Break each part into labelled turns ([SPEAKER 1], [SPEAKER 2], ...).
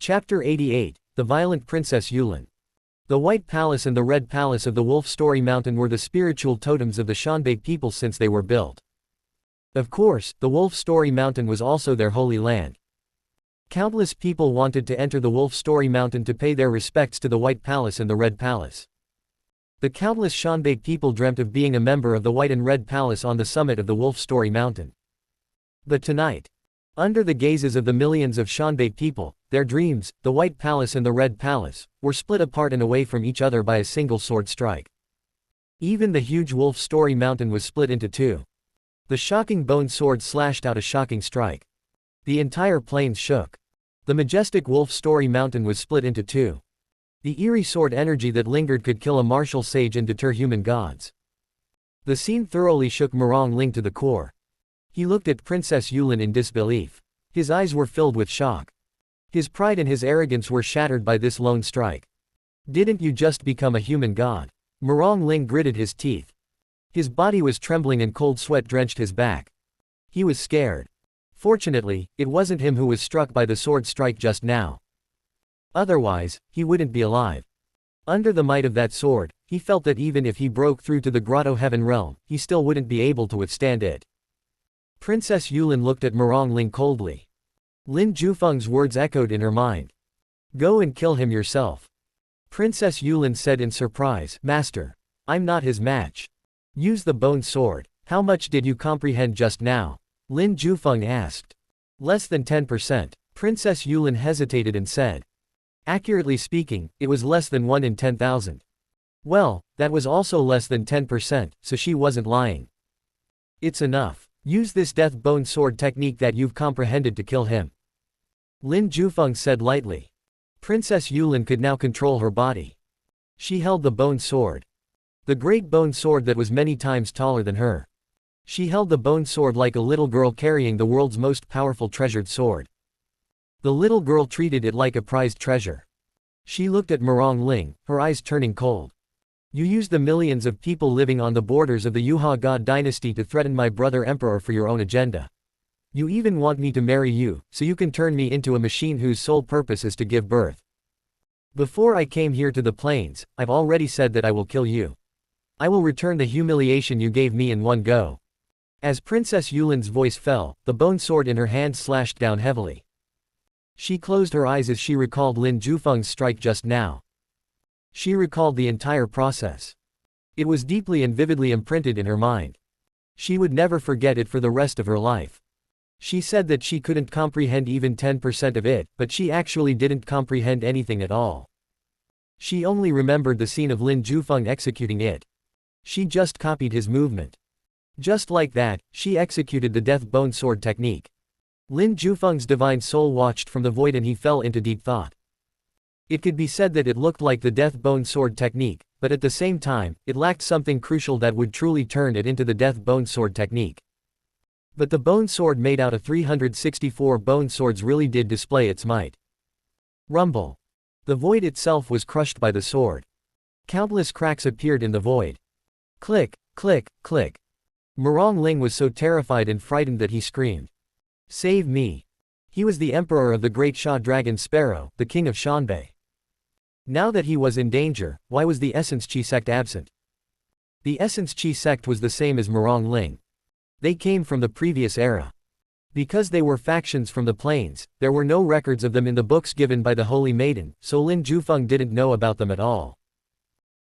[SPEAKER 1] Chapter 88, The Violent Princess Yulin. The White Palace and the Red Palace of the Wolf Story Mountain were the spiritual totems of the Shanbei people since they were built. Of course, the Wolf Story Mountain was also their holy land. Countless people wanted to enter the Wolf Story Mountain to pay their respects to the White Palace and the Red Palace. The countless Shanbei people dreamt of being a member of the White and Red Palace on the summit of the Wolf Story Mountain. But tonight, under the gazes of the millions of Shanbei people, their dreams, the White Palace and the Red Palace, were split apart and away from each other by a single sword strike. Even the huge Wolf Story Mountain was split into two. The shocking bone sword slashed out a shocking strike. The entire plains shook. The majestic Wolf Story Mountain was split into two. The eerie sword energy that lingered could kill a martial sage and deter human gods. The scene thoroughly shook Murong Ling to the core. He looked at Princess Yulin in disbelief. His eyes were filled with shock. His pride and his arrogance were shattered by this lone strike. Didn't you just become a human god? Murong Ling gritted his teeth. His body was trembling and cold sweat drenched his back. He was scared. Fortunately, it wasn't him who was struck by the sword strike just now. Otherwise, he wouldn't be alive. Under the might of that sword, he felt that even if he broke through to the Grotto Heaven realm, he still wouldn't be able to withstand it. Princess Yulin looked at Murong Ling coldly. Lin Jufeng's words echoed in her mind. Go and kill him yourself. Princess Yulin said in surprise, Master, I'm not his match. Use the bone sword. How much did you comprehend just now? Lin Jufeng asked. Less than 10%. Princess Yulin hesitated and said. Accurately speaking, it was less than 1 in 10,000. Well, that was also less than 10%, so she wasn't lying. It's enough. Use this death bone sword technique that you've comprehended to kill him. Lin Jufeng said lightly. Princess Yulin could now control her body. She held the bone sword. The great bone sword that was many times taller than her. She held the bone sword like a little girl carrying the world's most powerful treasured sword. The little girl treated it like a prized treasure. She looked at Murong Ling, her eyes turning cold. You used the millions of people living on the borders of the Yuha God dynasty to threaten my brother emperor for your own agenda. You even want me to marry you, so you can turn me into a machine whose sole purpose is to give birth. Before I came here to the plains, I've already said that I will kill you. I will return the humiliation you gave me in one go. As Princess Yulin's voice fell, the bone sword in her hand slashed down heavily. She closed her eyes as she recalled Lin Jufeng's strike just now. She recalled the entire process. It was deeply and vividly imprinted in her mind. She would never forget it for the rest of her life. She said that she couldn't comprehend even 10% of it, but she actually didn't comprehend anything at all. She only remembered the scene of Lin Jufeng executing it. She just copied his movement. Just like that, she executed the death bone sword technique. Lin Jufeng's divine soul watched from the void and he fell into deep thought. It could be said that it looked like the death bone sword technique, but at the same time, it lacked something crucial that would truly turn it into the death bone sword technique. But the bone sword made out of 364 bone swords really did display its might. Rumble. The void itself was crushed by the sword. Countless cracks appeared in the void. Click, click, click. Murong Ling was so terrified and frightened that he screamed. Save me. He was the emperor of the great Sha Dragon Sparrow, the king of Shanbei. Now that he was in danger, why was the Essence Chi sect absent? The Essence Chi sect was the same as Murong Ling. They came from the previous era. Because they were factions from the plains, there were no records of them in the books given by the Holy Maiden, so Lin Jufeng didn't know about them at all.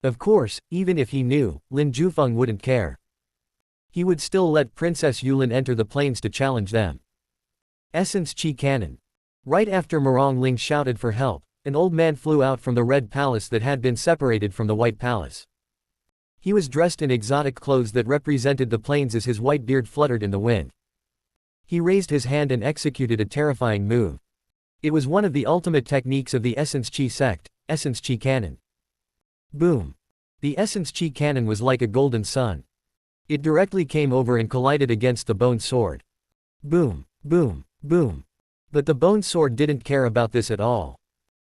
[SPEAKER 1] Of course, even if he knew, Lin Jufeng wouldn't care. He would still let Princess Yulin enter the plains to challenge them. Essence Chi Cannon. Right after Murong Ling shouted for help, an old man flew out from the Red Palace that had been separated from the White Palace. He was dressed in exotic clothes that represented the plains as his white beard fluttered in the wind. He raised his hand and executed a terrifying move. It was one of the ultimate techniques of the Essence Chi sect, Essence Chi Cannon. Boom. The Essence Chi Cannon was like a golden sun. It directly came over and collided against the bone sword. Boom, boom, boom. But the bone sword didn't care about this at all.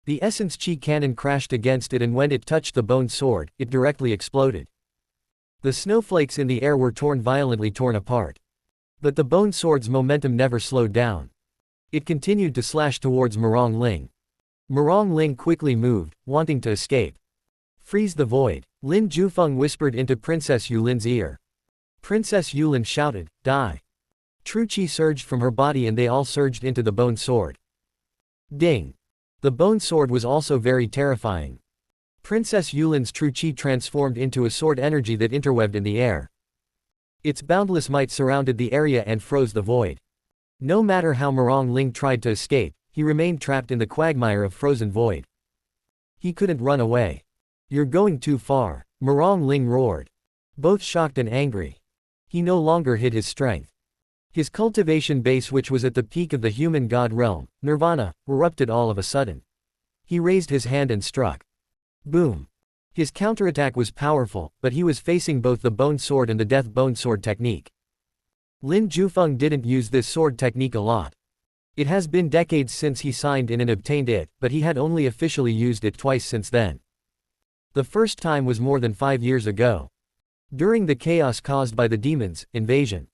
[SPEAKER 1] The Essence Chi Cannon crashed against it and when it touched the bone sword, it directly exploded. The snowflakes in the air were violently torn apart. But the bone sword's momentum never slowed down. It continued to slash towards Murong Ling. Murong Ling quickly moved, wanting to escape. Freeze the void, Lin Jufeng whispered into Princess Yulin's ear. Princess Yulin shouted, die. True Qi surged from her body and they all surged into the bone sword. Ding! The bone sword was also very terrifying. Princess Yulin's true Qi transformed into a sword energy that interwebed in the air. Its boundless might surrounded the area and froze the void. No matter how Murong Ling tried to escape, he remained trapped in the quagmire of frozen void. He couldn't run away. You're going too far, Murong Ling roared. Both shocked and angry. He no longer hid his strength. His cultivation base, which was at the peak of the human god realm, nirvana, erupted all of a sudden. He raised his hand and struck. Boom! His counterattack was powerful, but he was facing both the bone sword and the death bone sword technique. Lin Jufeng didn't use this sword technique a lot. It has been decades since he signed in and obtained it, but he had only officially used it twice since then. The first time was more than 5 years ago. During the chaos caused by the demons' invasion.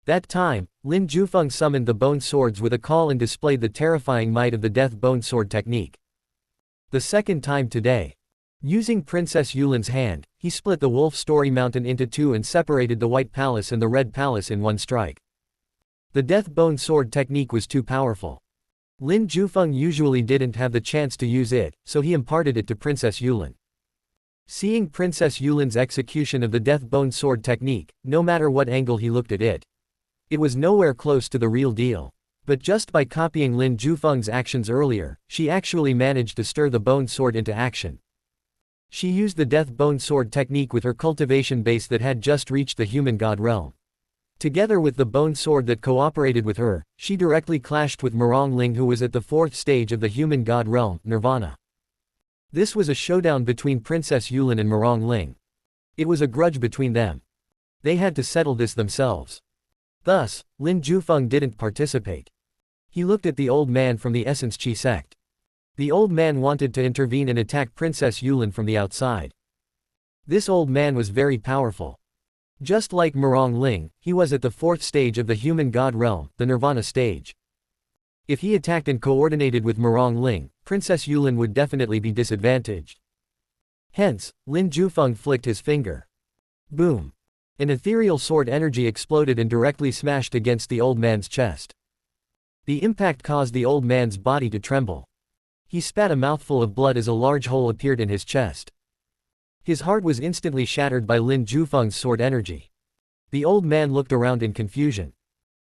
[SPEAKER 1] That time, Lin Jufeng summoned the bone swords with a call and displayed the terrifying might of the death bone sword technique. The second time today. Using Princess Yulin's hand, he split the Wolf Story Mountain into two and separated the White Palace and the Red Palace in one strike. The death bone sword technique was too powerful. Lin Jufeng usually didn't have the chance to use it, so he imparted it to Princess Yulin. Seeing Princess Yulin's execution of the death bone sword technique, no matter what angle he looked at it, it was nowhere close to the real deal. But just by copying Lin Jufeng's actions earlier, she actually managed to stir the bone sword into action. She used the death bone sword technique with her cultivation base that had just reached the human god realm. Together with the bone sword that cooperated with her, she directly clashed with Murong Ling, who was at the 4th stage of the human god realm, nirvana. This was a showdown between Princess Yulin and Murong Ling. It was a grudge between them. They had to settle this themselves. Thus, Lin Jufeng didn't participate. He looked at the old man from the Essence Qi sect. The old man wanted to intervene and attack Princess Yulin from the outside. This old man was very powerful. Just like Murong Ling, he was at the 4th stage of the human god realm, the nirvana stage. If he attacked and coordinated with Murong Ling, Princess Yulin would definitely be disadvantaged. Hence, Lin Jufeng flicked his finger. Boom! An ethereal sword energy exploded and directly smashed against the old man's chest. The impact caused the old man's body to tremble. He spat a mouthful of blood as a large hole appeared in his chest. His heart was instantly shattered by Lin Jufeng's sword energy. The old man looked around in confusion.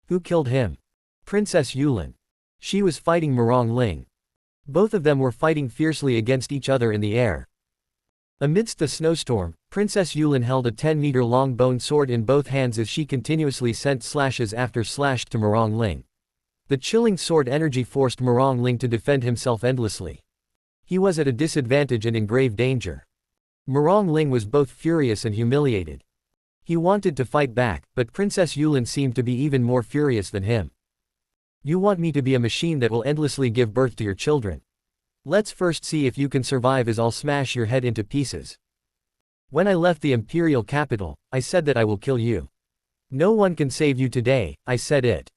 [SPEAKER 1] Who killed him? Princess Yulin. She was fighting Murong Ling. Both of them were fighting fiercely against each other in the air. Amidst the snowstorm, Princess Yulin held a 10-meter-long bone sword in both hands as she continuously sent slashes after slash to Murong Ling. The chilling sword energy forced Murong Ling to defend himself endlessly. He was at a disadvantage and in grave danger. Murong Ling was both furious and humiliated. He wanted to fight back, but Princess Yulin seemed to be even more furious than him. You want me to be a machine that will endlessly give birth to your children? Let's first see if you can survive, as I'll smash your head into pieces. When I left the imperial capital, I said that I will kill you. No one can save you today, I said it.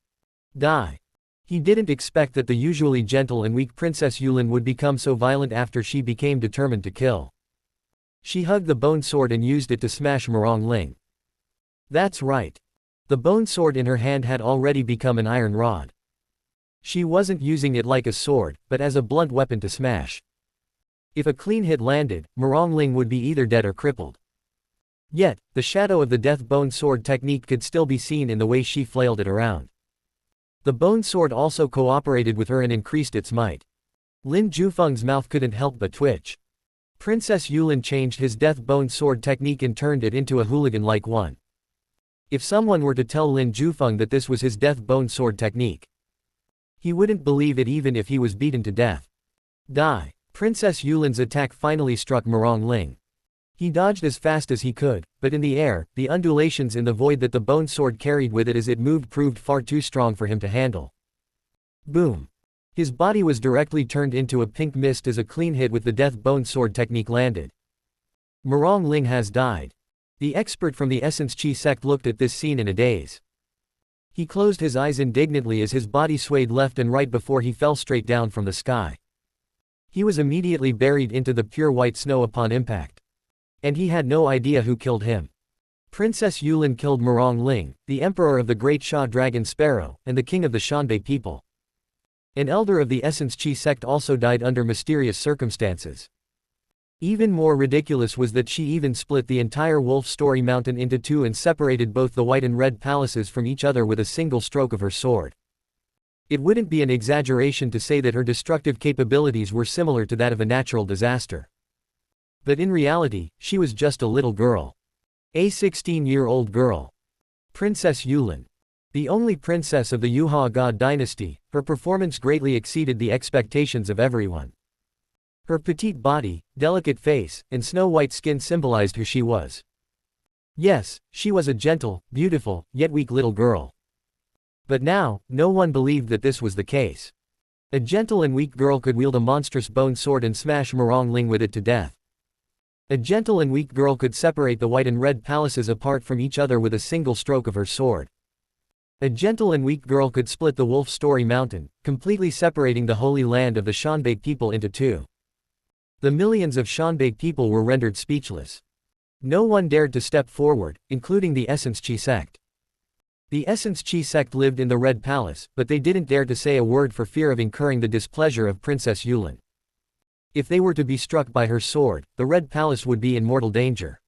[SPEAKER 1] Die. He didn't expect that the usually gentle and weak Princess Yulin would become so violent after she became determined to kill. She hugged the bone sword and used it to smash Murong Ling. That's right. The bone sword in her hand had already become an iron rod. She wasn't using it like a sword, but as a blunt weapon to smash. If a clean hit landed, Murong Ling would be either dead or crippled. Yet, the shadow of the death bone sword technique could still be seen in the way she flailed it around. The bone sword also cooperated with her and increased its might. Lin Jufeng's mouth couldn't help but twitch. Princess Yulin changed his death bone sword technique and turned it into a hooligan-like one. If someone were to tell Lin Jufeng that this was his death bone sword technique, he wouldn't believe it even if he was beaten to death. Die. Princess Yulin's attack finally struck Murong Ling. He dodged as fast as he could, but in the air, the undulations in the void that the bone sword carried with it as it moved proved far too strong for him to handle. Boom. His body was directly turned into a pink mist as a clean hit with the death bone sword technique landed. Murong Ling has died. The expert from the Essence Qi sect looked at this scene in a daze. He closed his eyes indignantly as his body swayed left and right before he fell straight down from the sky. He was immediately buried into the pure white snow upon impact. And he had no idea who killed him. Princess Yulin killed Murong Ling, the emperor of the great Sha dragon Sparrow, and the king of the Shanbei people. An elder of the Essence Chi sect also died under mysterious circumstances. Even more ridiculous was that she even split the entire Wolf Story Mountain into two and separated both the white and red palaces from each other with a single stroke of her sword. It wouldn't be an exaggeration to say that her destructive capabilities were similar to that of a natural disaster. But in reality, she was just a little girl. A 16-year-old girl. Princess Yulin. The only princess of the Yuhua God dynasty, her performance greatly exceeded the expectations of everyone. Her petite body, delicate face, and snow-white skin symbolized who she was. Yes, she was a gentle, beautiful, yet weak little girl. But now, no one believed that this was the case. A gentle and weak girl could wield a monstrous bone sword and smash Murong Ling with it to death. A gentle and weak girl could separate the white and red palaces apart from each other with a single stroke of her sword. A gentle and weak girl could split the Wolf Story Mountain, completely separating the holy land of the Shanbei people into two. The millions of Shanbei people were rendered speechless. No one dared to step forward, including the Essence Chi sect. The Essence Chi sect lived in the Red Palace, but they didn't dare to say a word for fear of incurring the displeasure of Princess Yulin. If they were to be struck by her sword, the Red Palace would be in mortal danger.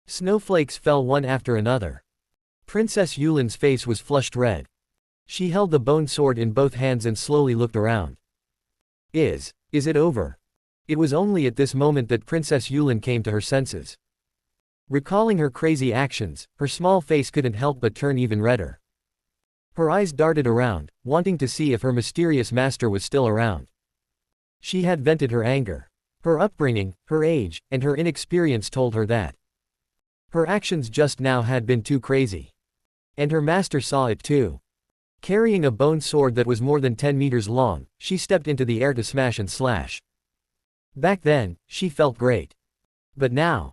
[SPEAKER 1] Snowflakes fell one after another. Princess Yulin's face was flushed red. She held the bone sword in both hands and slowly looked around. Is it over? It was only at this moment that Princess Yulin came to her senses. Recalling her crazy actions, her small face couldn't help but turn even redder. Her eyes darted around, wanting to see if her mysterious master was still around. She had vented her anger. Her upbringing, her age, and her inexperience told her that her actions just now had been too crazy. And her master saw it too. Carrying a bone sword that was more than 10 meters long, she stepped into the air to smash and slash. Back then, she felt great. But now,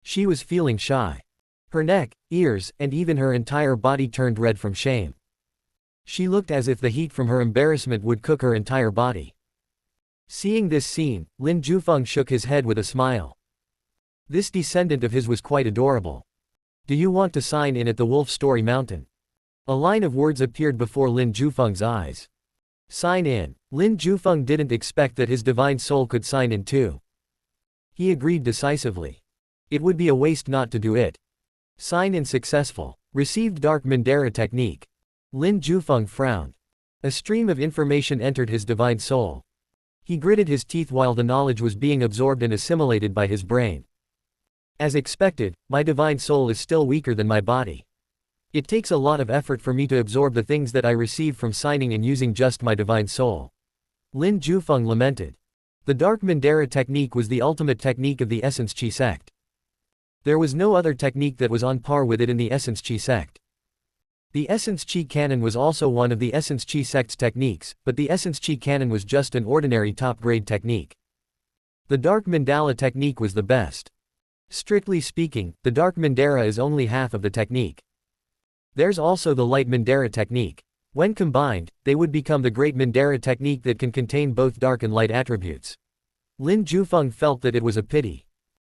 [SPEAKER 1] she was feeling shy. Her neck, ears, and even her entire body turned red from shame. She looked as if the heat from her embarrassment would cook her entire body. Seeing this scene, Lin Jufeng shook his head with a smile. This descendant of his was quite adorable. Do you want to sign in at the Wolf Story Mountain? A line of words appeared before Lin Jufeng's eyes. Sign in. Lin Jufeng didn't expect that his divine soul could sign in too. He agreed decisively. It would be a waste not to do it. Sign in successful. Received Dark Mandara technique. Lin Jufeng frowned. A stream of information entered his divine soul. He gritted his teeth while the knowledge was being absorbed and assimilated by his brain. As expected, my divine soul is still weaker than my body. It takes a lot of effort for me to absorb the things that I receive from signing and using just my divine soul. Lin Jufeng lamented. The Dark Mandara technique was the ultimate technique of the Essence Chi sect. There was no other technique that was on par with it in the Essence Chi sect. The Essence Chi Cannon was also one of the Essence Chi sect's techniques, but the Essence Chi Cannon was just an ordinary top-grade technique. The Dark Mandala technique was the best. Strictly speaking, the Dark Mandara is only half of the technique. There's also the Light Mandara technique. When combined, they would become the Great Mandara technique that can contain both dark and light attributes. Lin Jufeng felt that it was a pity.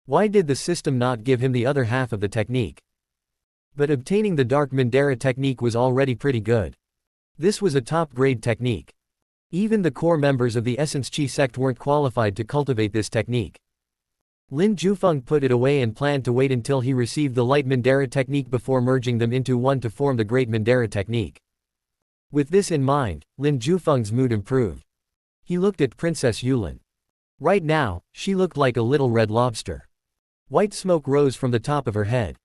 [SPEAKER 1] Why did the system not give him the other half of the technique? But obtaining the Dark Mandara technique was already pretty good. This was a top-grade technique. Even the core members of the Essence Chi sect weren't qualified to cultivate this technique. Lin Jufeng put it away and planned to wait until he received the Light Mandara technique before merging them into one to form the Great Mandara technique. With this in mind, Lin Jufeng's mood improved. He looked at Princess Yulin. Right now, she looked like a little red lobster. White smoke rose from the top of her head.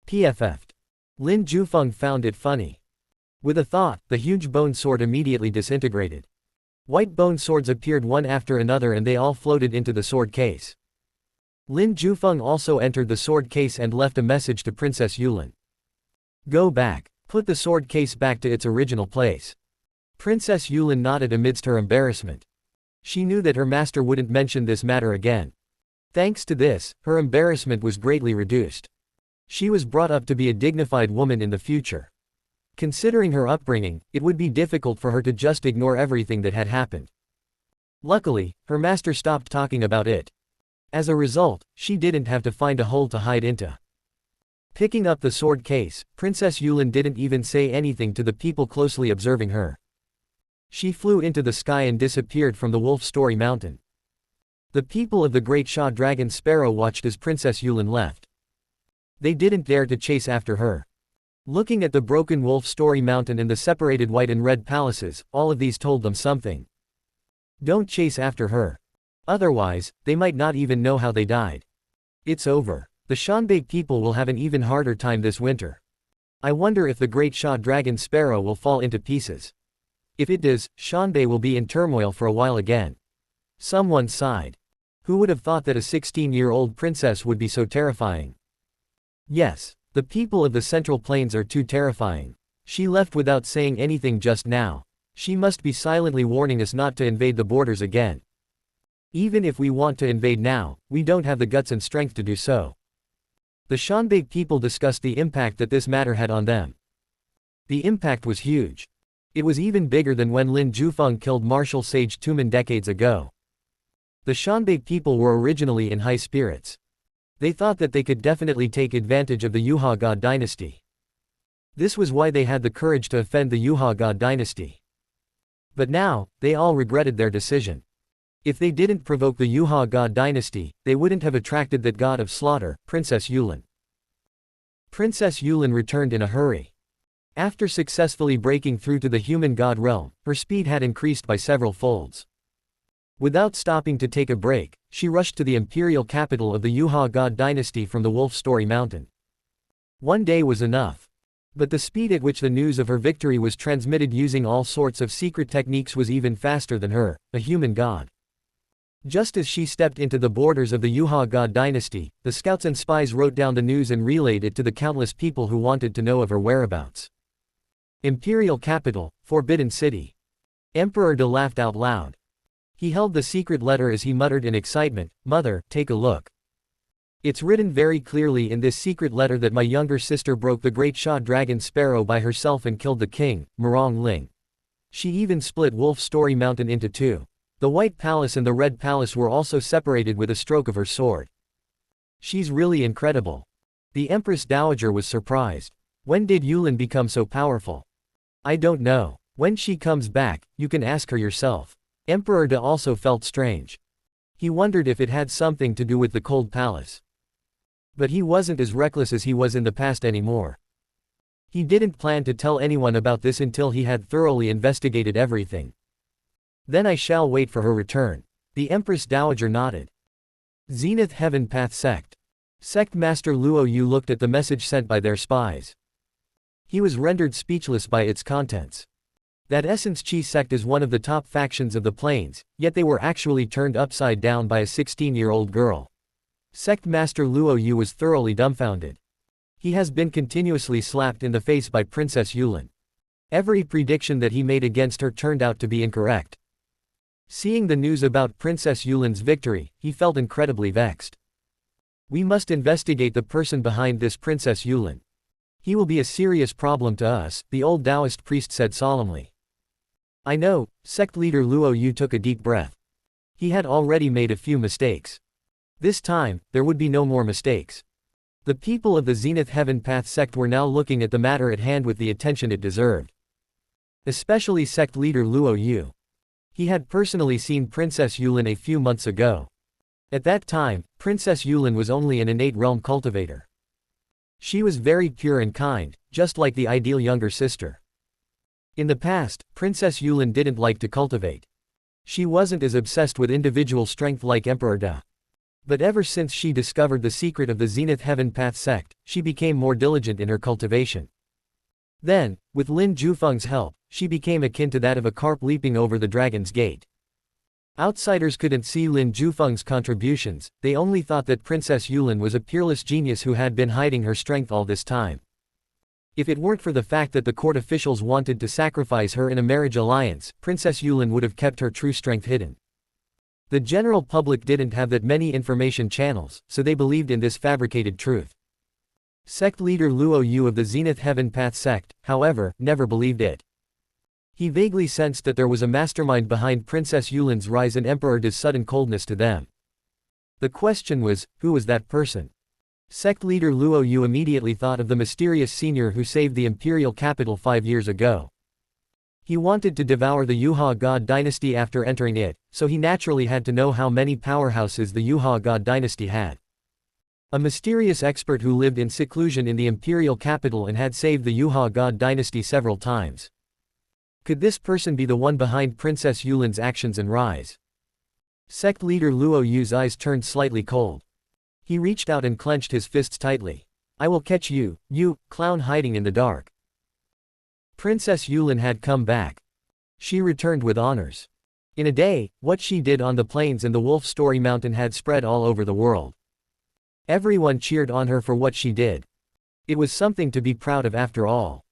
[SPEAKER 1] PFF'd. Lin Jufeng found it funny. With a thought, the huge bone sword immediately disintegrated. White bone swords appeared one after another and they all floated into the sword case. Lin Jufeng also entered the sword case and left a message to Princess Yulin. Go back. Put the sword case back to its original place. Princess Yulin nodded amidst her embarrassment. She knew that her master wouldn't mention this matter again. Thanks to this, her embarrassment was greatly reduced. She was brought up to be a dignified woman in the future. Considering her upbringing, it would be difficult for her to just ignore everything that had happened. Luckily, her master stopped talking about it. As a result, she didn't have to find a hole to hide into. Picking up the sword case, Princess Yulin didn't even say anything to the people closely observing her. She flew into the sky and disappeared from the Wolf Story Mountain. The people of the Great Sha Dragon Sparrow watched as Princess Yulin left. They didn't dare to chase after her. Looking at the broken Wolf Story Mountain and the separated white and red palaces, all of these told them something. Don't chase after her. Otherwise, they might not even know how they died. It's over. The Shanbei people will have an even harder time this winter. I wonder if the Great Sha Dragon Sparrow will fall into pieces. If it does, Shanbei will be in turmoil for a while again. Someone sighed. Who would have thought that a 16-year-old princess would be so terrifying? Yes, the people of the Central Plains are too terrifying. She left without saying anything just now. She must be silently warning us not to invade the borders again. Even if we want to invade now, we don't have the guts and strength to do so. The Shanbei people discussed the impact that this matter had on them. The impact was huge. It was even bigger than when Lin Jufeng killed Martial Sage Tumen decades ago. The Shanbei people were originally in high spirits. They thought that they could definitely take advantage of the Yuha God dynasty. This was why they had the courage to offend the Yuha God dynasty. But now, they all regretted their decision. If they didn't provoke the Yuha God dynasty, they wouldn't have attracted that god of slaughter, Princess Yulin. Princess Yulin returned in a hurry. After successfully breaking through to the human god realm, her speed had increased by several folds. Without stopping to take a break, she rushed to the imperial capital of the Yuha God dynasty from the Wolf Story Mountain. One day was enough. But the speed at which the news of her victory was transmitted using all sorts of secret techniques was even faster than her, a human god. Just as she stepped into the borders of the Yuha God dynasty, the scouts and spies wrote down the news and relayed it to the countless people who wanted to know of her whereabouts. Imperial capital, Forbidden City. Emperor De laughed out loud. He held the secret letter as he muttered in excitement, "Mother, take a look. It's written very clearly in this secret letter that my younger sister broke the Great Sha Dragon Sparrow by herself and killed the king, Murong Ling. She even split Wolf Story Mountain into two. The White Palace and the Red Palace were also separated with a stroke of her sword. She's really incredible." The Empress Dowager was surprised. When did Yulin become so powerful? I don't know. When she comes back, you can ask her yourself. Emperor De also felt strange. He wondered if it had something to do with the Cold Palace. But he wasn't as reckless as he was in the past anymore. He didn't plan to tell anyone about this until he had thoroughly investigated everything. Then I shall wait for her return. The Empress Dowager nodded. Zenith Heaven Path Sect. Sect Master Luo Yu looked at the message sent by their spies. He was rendered speechless by its contents. That Essence Chi sect is one of the top factions of the plains, yet they were actually turned upside down by a 16-year-old girl. Sect Master Luo Yu was thoroughly dumbfounded. He has been continuously slapped in the face by Princess Yulin. Every prediction that he made against her turned out to be incorrect. Seeing the news about Princess Yulin's victory, he felt incredibly vexed. We must investigate the person behind this Princess Yulin. He will be a serious problem to us, the old Taoist priest said solemnly. I know, sect leader Luo Yu took a deep breath. He had already made a few mistakes. This time, there would be no more mistakes. The people of the Zenith Heaven Path sect were now looking at the matter at hand with the attention it deserved. Especially sect leader Luo Yu. He had personally seen Princess Yulin a few months ago. At that time, Princess Yulin was only an innate realm cultivator. She was very pure and kind, just like the ideal younger sister. In the past, Princess Yulin didn't like to cultivate. She wasn't as obsessed with individual strength like Emperor Da. But ever since she discovered the secret of the Zenith Heaven Path sect, she became more diligent in her cultivation. Then, with Lin Jufeng's help, she became akin to that of a carp leaping over the dragon's gate. Outsiders couldn't see Lin Jufeng's contributions, they only thought that Princess Yulin was a peerless genius who had been hiding her strength all this time. If it weren't for the fact that the court officials wanted to sacrifice her in a marriage alliance, Princess Yulin would have kept her true strength hidden. The general public didn't have that many information channels, so they believed in this fabricated truth. Sect leader Luo Yu of the Zenith Heaven Path sect, however, never believed it. He vaguely sensed that there was a mastermind behind Princess Yulin's rise and Emperor De's sudden coldness to them. The question was, who was that person? Sect leader Luo Yu immediately thought of the mysterious senior who saved the imperial capital 5 years ago. He wanted to devour the Yuha God dynasty after entering it, so he naturally had to know how many powerhouses the Yuha God dynasty had. A mysterious expert who lived in seclusion in the imperial capital and had saved the Yuha God dynasty several times. Could this person be the one behind Princess Yulin's actions and rise? Sect leader Luo Yu's eyes turned slightly cold. He reached out and clenched his fists tightly. I will catch you, you, clown hiding in the dark. Princess Yulin had come back. She returned with honors. In a day, what she did on the plains and the Wolf Story Mountain had spread all over the world. Everyone cheered on her for what she did. It was something to be proud of after all.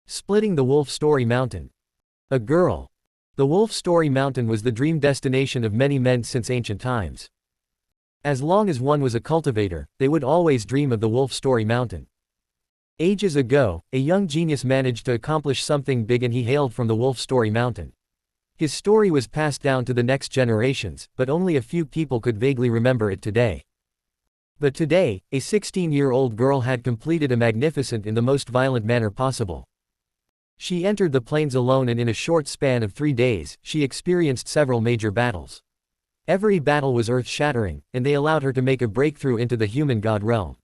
[SPEAKER 1] Splitting the Wolf Story Mountain. A girl. The Wolf Story Mountain was the dream destination of many men since ancient times. As long as one was a cultivator, they would always dream of the Wolf Story Mountain. Ages ago, a young genius managed to accomplish something big and he hailed from the Wolf Story Mountain. His story was passed down to the next generations, but only a few people could vaguely remember it today. But today, a 16-year-old girl had completed a magnificent in the most violent manner possible. She entered the plains alone and in a short span of 3 days, she experienced several major battles. Every battle was earth-shattering, and they allowed her to make a breakthrough into the human god realm.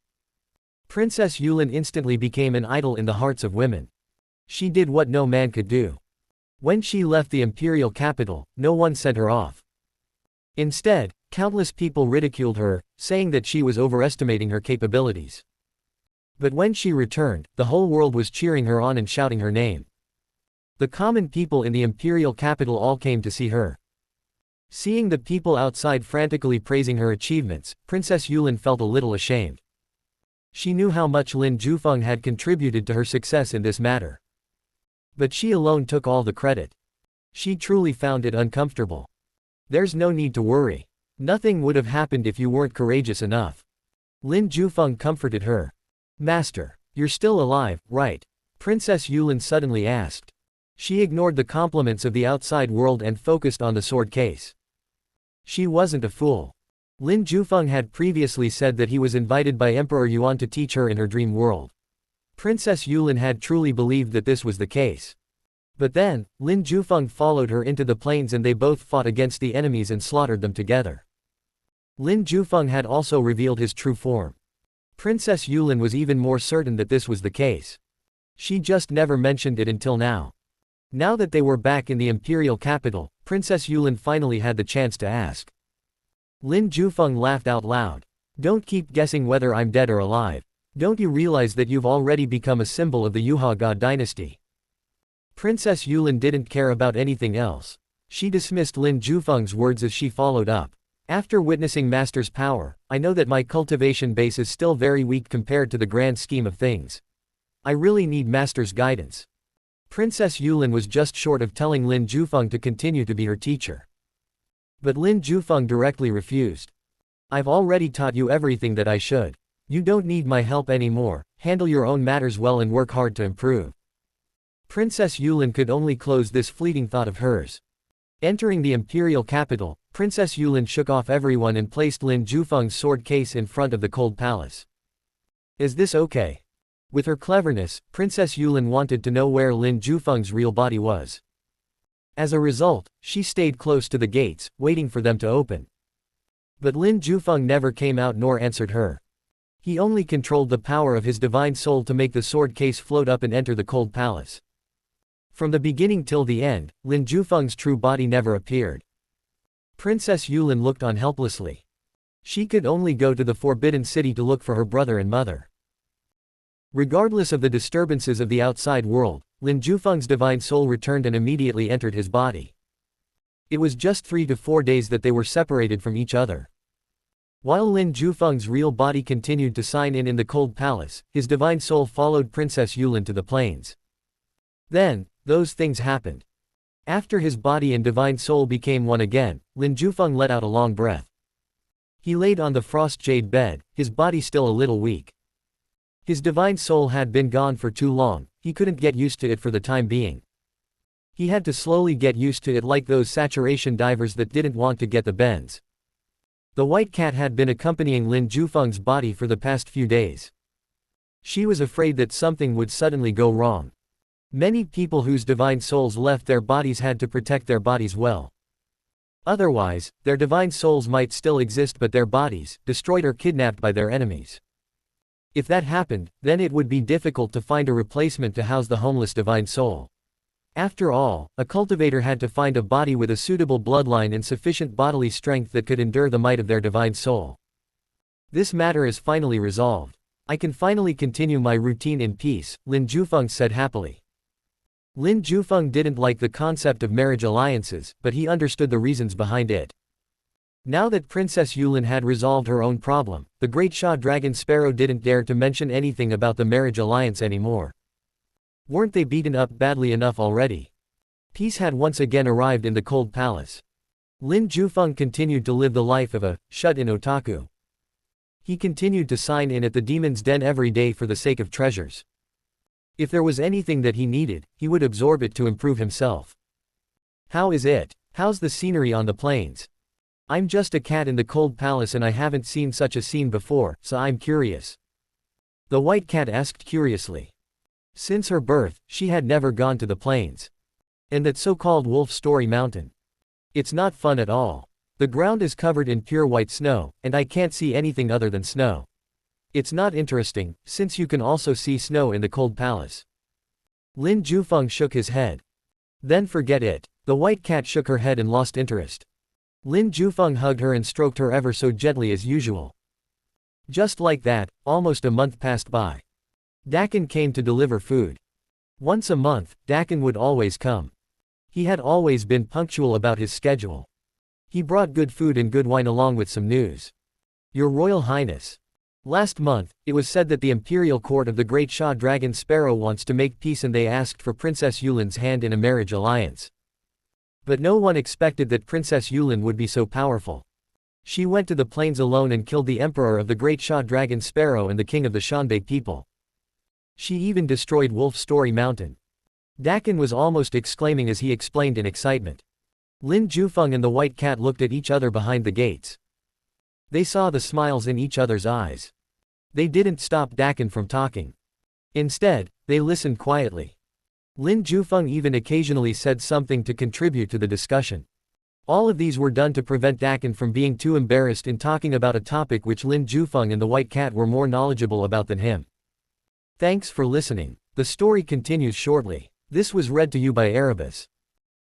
[SPEAKER 1] Princess Yulin instantly became an idol in the hearts of women. She did what no man could do. When she left the imperial capital, no one sent her off. Instead, countless people ridiculed her, saying that she was overestimating her capabilities. But when she returned, the whole world was cheering her on and shouting her name. The common people in the imperial capital all came to see her. Seeing the people outside frantically praising her achievements, Princess Yulin felt a little ashamed. She knew how much Lin Jufeng had contributed to her success in this matter. But she alone took all the credit. She truly found it uncomfortable. There's no need to worry. Nothing would have happened if you weren't courageous enough. Lin Jufeng comforted her. Master, you're still alive, right? Princess Yulin suddenly asked. She ignored the compliments of the outside world and focused on the sword case. She wasn't a fool. Lin Jufeng had previously said that he was invited by Emperor Yuan to teach her in her dream world. Princess Yulin had truly believed that this was the case. But then, Lin Jufeng followed her into the plains and they both fought against the enemies and slaughtered them together. Lin Jufeng had also revealed his true form. Princess Yulin was even more certain that this was the case. She just never mentioned it until now. Now that they were back in the imperial capital, Princess Yulin finally had the chance to ask. Lin Jufeng laughed out loud. Don't keep guessing whether I'm dead or alive. Don't you realize that you've already become a symbol of the Yuha God dynasty? Princess Yulin didn't care about anything else. She dismissed Lin Jufeng's words as she followed up. After witnessing Master's power, I know that my cultivation base is still very weak compared to the grand scheme of things. I really need Master's guidance. Princess Yulin was just short of telling Lin Jufeng to continue to be her teacher. But Lin Jufeng directly refused. I've already taught you everything that I should. You don't need my help anymore, handle your own matters well and work hard to improve. Princess Yulin could only close this fleeting thought of hers. Entering the imperial capital, Princess Yulin shook off everyone and placed Lin Jufeng's sword case in front of the cold palace. Is this okay? With her cleverness, Princess Yulin wanted to know where Lin Jufeng's real body was. As a result, she stayed close to the gates, waiting for them to open. But Lin Jufeng never came out nor answered her. He only controlled the power of his divine soul to make the sword case float up and enter the cold palace. From the beginning till the end, Lin Jufeng's true body never appeared. Princess Yulin looked on helplessly. She could only go to the Forbidden City to look for her brother and mother. Regardless of the disturbances of the outside world, Lin Jufeng's divine soul returned and immediately entered his body. It was just 3 to 4 days that they were separated from each other. While Lin Jufeng's real body continued to sign in the cold palace, his divine soul followed Princess Yulin to the plains. Then, those things happened. After his body and divine soul became one again, Lin Jufeng let out a long breath. He laid on the frost jade bed, his body still a little weak. His divine soul had been gone for too long, he couldn't get used to it for the time being. He had to slowly get used to it, like those saturation divers that didn't want to get the bends. The white cat had been accompanying Lin Jufeng's body for the past few days. She was afraid that something would suddenly go wrong. Many people whose divine souls left their bodies had to protect their bodies well. Otherwise, their divine souls might still exist but their bodies, destroyed or kidnapped by their enemies. If that happened, then it would be difficult to find a replacement to house the homeless divine soul. After all, a cultivator had to find a body with a suitable bloodline and sufficient bodily strength that could endure the might of their divine soul. This matter is finally resolved. I can finally continue my routine in peace, Lin Jufeng said happily. Lin Jufeng didn't like the concept of marriage alliances, but he understood the reasons behind it. Now that Princess Yulin had resolved her own problem, the great Sha Dragon Sparrow didn't dare to mention anything about the marriage alliance anymore. Weren't they beaten up badly enough already? Peace had once again arrived in the cold palace. Lin Jufeng continued to live the life of a shut-in otaku. He continued to sign in at the demon's den every day for the sake of treasures. If there was anything that he needed, he would absorb it to improve himself. How is it? How's the scenery on the plains? I'm just a cat in the cold palace and I haven't seen such a scene before, so I'm curious. The white cat asked curiously. Since her birth, she had never gone to the plains. And that so-called Wolf Story Mountain. It's not fun at all. The ground is covered in pure white snow, and I can't see anything other than snow. It's not interesting, since you can also see snow in the cold palace. Lin Jufeng shook his head. Then forget it. The white cat shook her head and lost interest. Lin Jufeng hugged her and stroked her ever so gently as usual. Just like that, almost a month passed by. Dakin came to deliver food. Once a month, Dakin would always come. He had always been punctual about his schedule. He brought good food and good wine along with some news. Your Royal Highness. Last month, it was said that the imperial court of the great Sha Dragon Sparrow wants to make peace and they asked for Princess Yulin's hand in a marriage alliance. But no one expected that Princess Yulin would be so powerful. She went to the plains alone and killed the emperor of the great Sha Dragon Sparrow and the king of the Shanbei people. She even destroyed Wolf Story Mountain. Dakin was almost exclaiming as he explained in excitement. Lin Jufeng and the white cat looked at each other behind the gates. They saw the smiles in each other's eyes. They didn't stop Dakin from talking. Instead, they listened quietly. Lin Jufeng even occasionally said something to contribute to the discussion. All of these were done to prevent Dakin from being too embarrassed in talking about a topic which Lin Jufeng and the white cat were more knowledgeable about than him. Thanks for listening. The story continues shortly. This was read to you by Erebus.